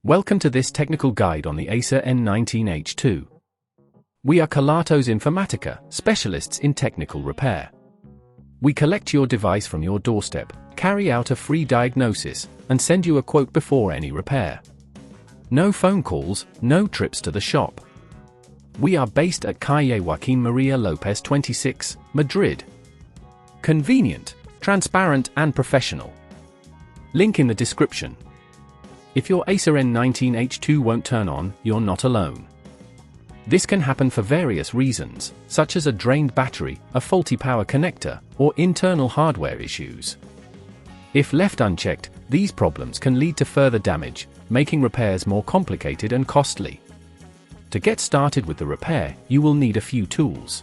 Welcome to this technical guide on the Acer N19H2. We are Kelatos Informatica, specialists in technical repair. We collect your device from your doorstep, carry out a free diagnosis, and send you a quote before any repair. No phone calls, no trips to the shop. We are based at Calle Joaquín María López 26, Madrid. Convenient, transparent and professional. Link in the description. If your Acer N19H2 won't turn on, you're not alone. This can happen for various reasons, such as a drained battery, a faulty power connector, or internal hardware issues. If left unchecked, these problems can lead to further damage, making repairs more complicated and costly. To get started with the repair, you will need a few tools.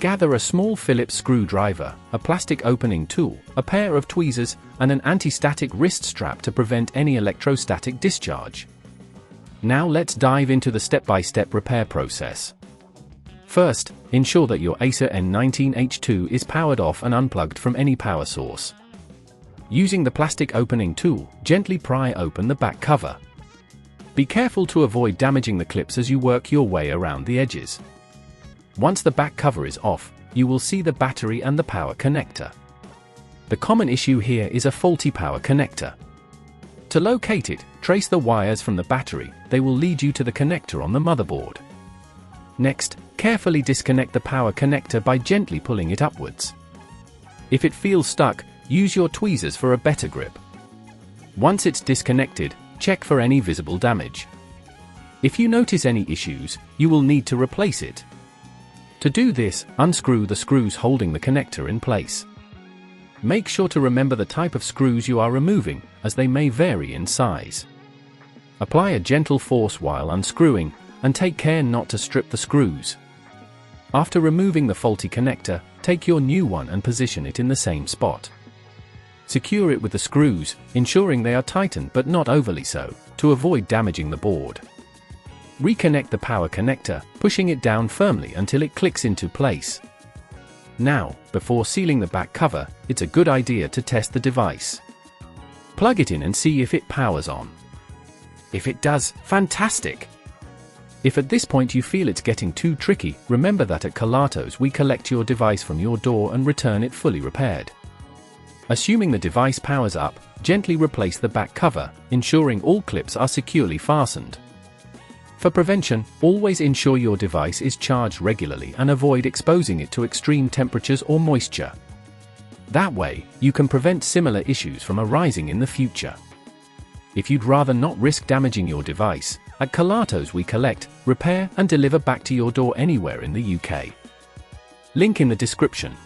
Gather a small Phillips screwdriver, a plastic opening tool, a pair of tweezers, and an anti-static wrist strap to prevent any electrostatic discharge. Now let's dive into the step-by-step repair process. First, ensure that your Acer N19H2 is powered off and unplugged from any power source. Using the plastic opening tool, gently pry open the back cover. Be careful to avoid damaging the clips as you work your way around the edges. Once the back cover is off, you will see the battery and the power connector. The common issue here is a faulty power connector. To locate it, trace the wires from the battery, they will lead you to the connector on the motherboard. Next, carefully disconnect the power connector by gently pulling it upwards. If it feels stuck, use your tweezers for a better grip. Once it's disconnected, check for any visible damage. If you notice any issues, you will need to replace it. To do this, unscrew the screws holding the connector in place. Make sure to remember the type of screws you are removing, as they may vary in size. Apply a gentle force while unscrewing, and take care not to strip the screws. After removing the faulty connector, take your new one and position it in the same spot. Secure it with the screws, ensuring they are tightened but not overly so, to avoid damaging the board. Reconnect the power connector, pushing it down firmly until it clicks into place. Now, before sealing the back cover, it's a good idea to test the device. Plug it in and see if it powers on. If it does, fantastic! If at this point you feel it's getting too tricky, remember that at Kelatos we collect your device from your door and return it fully repaired. Assuming the device powers up, gently replace the back cover, ensuring all clips are securely fastened. For prevention, always ensure your device is charged regularly and avoid exposing it to extreme temperatures or moisture. That way, you can prevent similar issues from arising in the future. If you'd rather not risk damaging your device, at Kelatos we collect, repair and deliver back to your door anywhere in the UK. Link in the description.